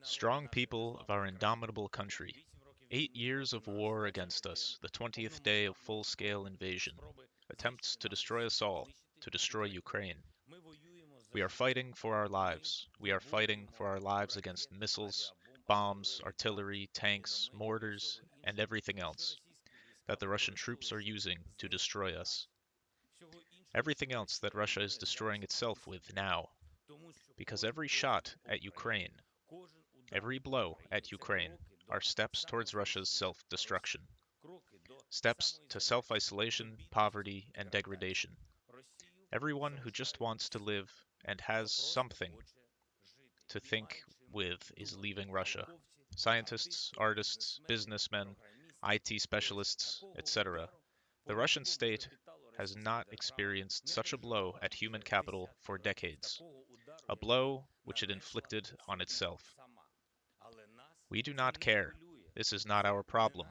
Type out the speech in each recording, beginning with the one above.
Strong people of our indomitable country. 8 years of war against us, the 20th day of full-scale invasion. Attempts to destroy us all, to destroy Ukraine. We are fighting for our lives. We are fighting for our lives against missiles, bombs, artillery, tanks, mortars, and everything else that the Russian troops are using to destroy us. Everything else that Russia is destroying itself with now. Because every shot at Ukraine, every blow at Ukraine are steps towards Russia's self-destruction, steps to self-isolation, poverty, and degradation. Everyone who just wants to live and has something to think with is leaving Russia. Scientists, artists, businessmen, IT specialists, etc. The Russian state has not experienced such a blow at human capital for decades, a blow which it inflicted on itself. We do not care. This is not our problem.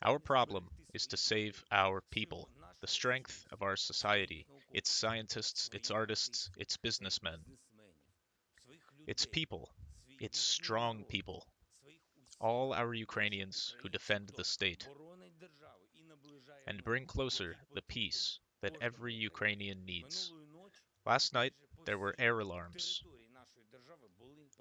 Our problem is to save our people, the strength of our society, its scientists, its artists, its businessmen, its people, its strong people, all our Ukrainians who defend the state, and bring closer the peace that every Ukrainian needs. Last night, there were air alarms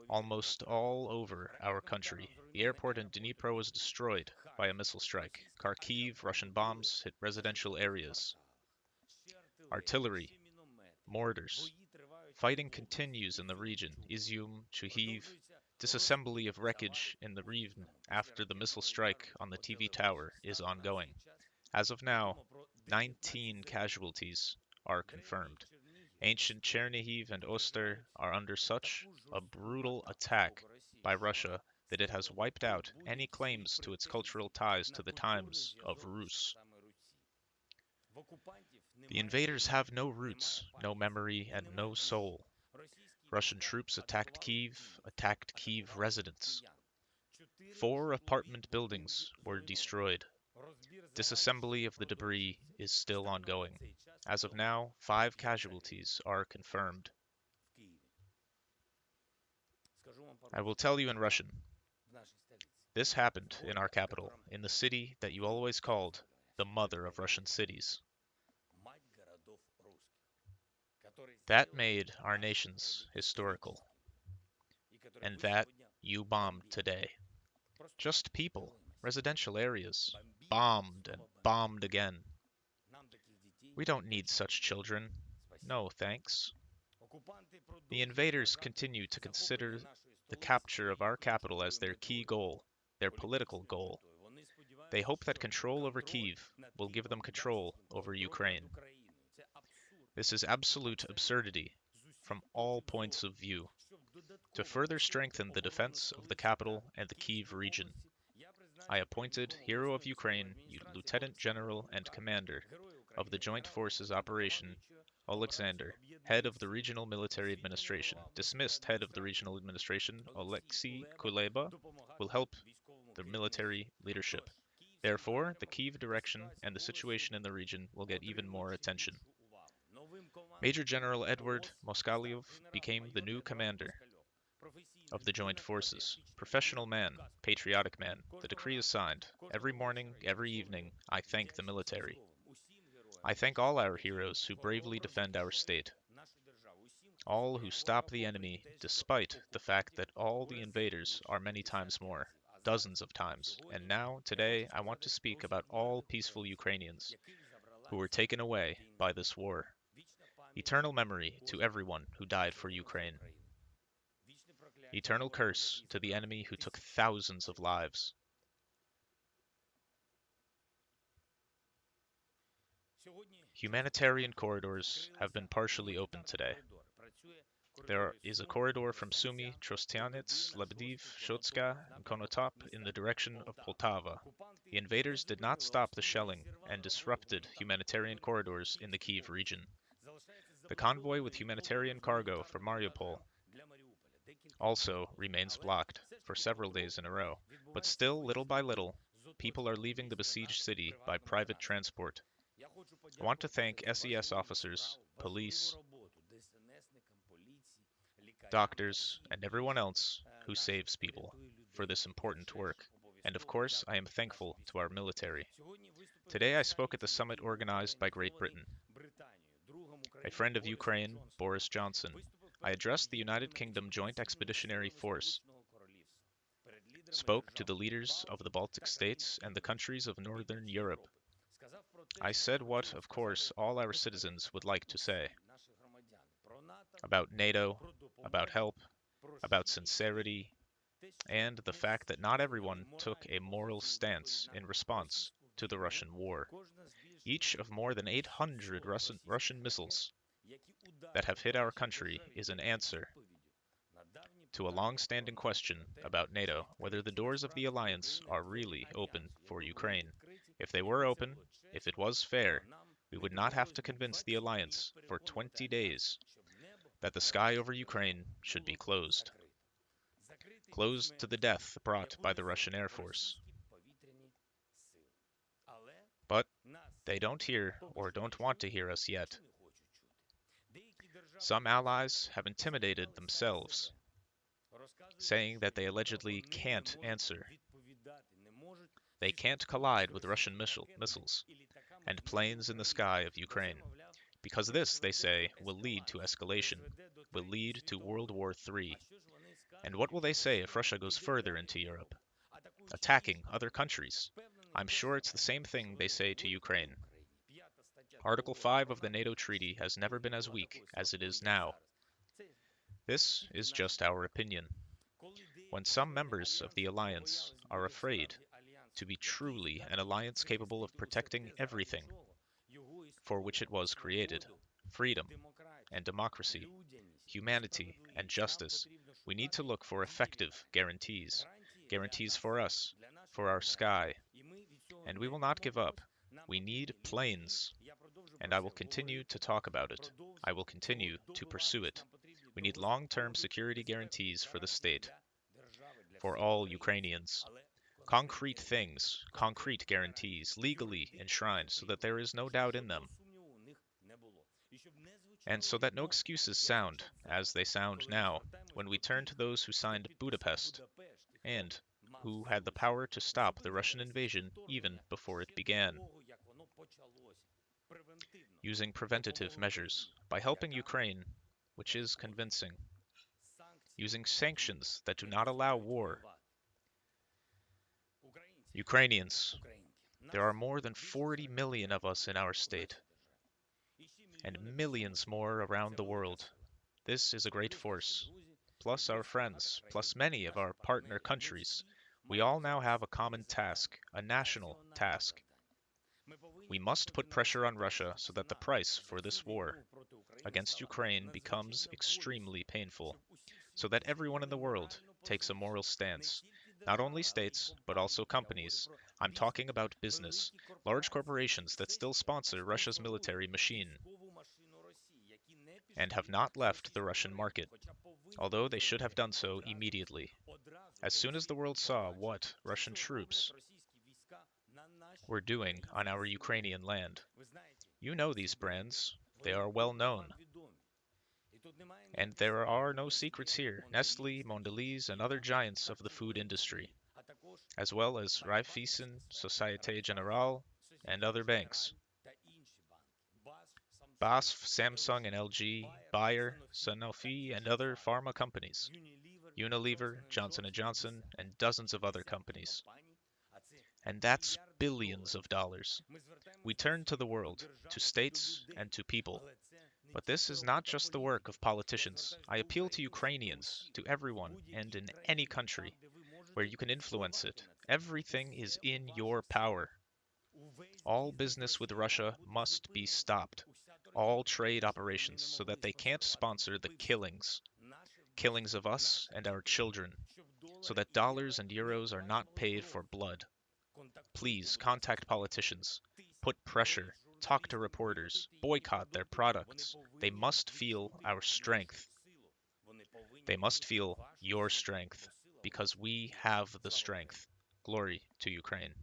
almost all over our country. The airport in Dnipro was destroyed by a missile strike. Kharkiv, Russian bombs hit residential areas. Artillery, mortars. Fighting continues in the region. Izium, Chuhiv. Disassembly of wreckage in the region after the missile strike on the TV tower is ongoing. As of now, 19 casualties are confirmed. Ancient Chernihiv and Oster are under such a brutal attack by Russia that it has wiped out any claims to its cultural ties to the times of Rus. The invaders have no roots, no memory, and no soul. Russian troops attacked Kyiv residents. 4 apartment buildings were destroyed. Disassembly of the debris is still ongoing. As of now, 5 casualties are confirmed. I will tell you in Russian. This happened in our capital, in the city that you always called the mother of Russian cities. That made our nations historical, and that you bombed today. Just people, residential areas, bombed and bombed again. We don't need such children. No, thanks. The invaders continue to consider the capture of our capital as their key goal, their political goal. They hope that control over Kyiv will give them control over Ukraine. This is absolute absurdity from all points of view. To further strengthen the defense of the capital and the Kyiv region, I appointed Hero of Ukraine, Lieutenant General and Commander of the Joint Forces Operation Alexander, head of the Regional Military Administration. Dismissed head of the Regional Administration, Oleksiy Kuleba, will help the military leadership. Therefore, the Kyiv direction and the situation in the region will get even more attention. Major General Edward Moskalyov became the new commander of the joint forces. Professional man, patriotic man. The decree is signed. Every morning, every evening, I thank the military. I thank all our heroes who bravely defend our state. All who stop the enemy, despite the fact that all the invaders are many times more, dozens of times. And now, today, I want to speak about all peaceful Ukrainians who were taken away by this war. Eternal memory to everyone who died for Ukraine. Eternal curse to the enemy who took thousands of lives. Humanitarian corridors have been partially opened today. There is a corridor from Sumy, Trostianets, Lebediv, Shotska, and Konotop in the direction of Poltava. The invaders did not stop the shelling and disrupted humanitarian corridors in the Kyiv region. The convoy with humanitarian cargo for Mariupol also remains blocked for several days in a row, but still, little by little, people are leaving the besieged city by private transport. I want to thank SES officers, police, doctors, and everyone else who saves people for this important work. And of course, I am thankful to our military. Today I spoke at the summit organized by Great Britain. A friend of Ukraine, Boris Johnson, I addressed the United Kingdom Joint Expeditionary Force, spoke to the leaders of the Baltic states and the countries of Northern Europe. I said what, of course, all our citizens would like to say about NATO, about help, about sincerity, and the fact that not everyone took a moral stance in response to the Russian war. Each of more than 800 Russian missiles that have hit our country is an answer to a long-standing question about NATO, whether the doors of the alliance are really open for Ukraine. If they were open, if it was fair, we would not have to convince the alliance for 20 days that the sky over Ukraine should be closed. Closed to the death brought by the Russian Air Force. But they don't hear or don't want to hear us yet. Some allies have intimidated themselves, saying that they allegedly can't answer. They can't collide with Russian missiles and planes in the sky of Ukraine, because this, they say, will lead to escalation, will lead to World War III. And what will they say if Russia goes further into Europe, attacking other countries? I'm sure it's the same thing they say to Ukraine. Article 5 of the NATO treaty has never been as weak as it is now. This is just our opinion. When some members of the alliance are afraid to be truly an alliance capable of protecting everything for which it was created, freedom and democracy, humanity and justice, we need to look for effective guarantees. Guarantees for us, for our sky. And we will not give up. We need planes. And I will continue to talk about it. I will continue to pursue it. We need long-term security guarantees for the state, for all Ukrainians. Concrete things, concrete guarantees, legally enshrined so that there is no doubt in them, and so that no excuses sound, as they sound now, when we turn to those who signed Budapest, and who had the power to stop the Russian invasion even before it began, using preventative measures, by helping Ukraine, which is convincing, using sanctions that do not allow war. Ukrainians, there are more than 40 million of us in our state, and millions more around the world. This is a great force. Plus our friends, plus many of our partner countries. We all now have a common task, a national task. We must put pressure on Russia so that the price for this war against Ukraine becomes extremely painful, so that everyone in the world takes a moral stance. Not only states, but also companies. I'm talking about business, large corporations that still sponsor Russia's military machine and have not left the Russian market, although they should have done so immediately. As soon as the world saw what Russian troops were doing on our Ukrainian land. You know these brands. They are well known. And there are no secrets here. Nestle, Mondelez, and other giants of the food industry, as well as Raiffeisen, Societe Generale, and other banks. BASF, Samsung and LG, Bayer, Sanofi, and other pharma companies. Unilever, Johnson & Johnson, and dozens of other companies. And that's billions of dollars. We turn to the world, to states, and to people. But this is not just the work of politicians. I appeal to Ukrainians, to everyone, and in any country where you can influence it. Everything is in your power. All business with Russia must be stopped. All trade operations, so that they can't sponsor the killings of us and our children, so that dollars and euros are not paid for blood. Please contact politicians, put pressure, talk to reporters, boycott their products. They must feel our strength. They must feel your strength, because we have the strength. Glory to Ukraine.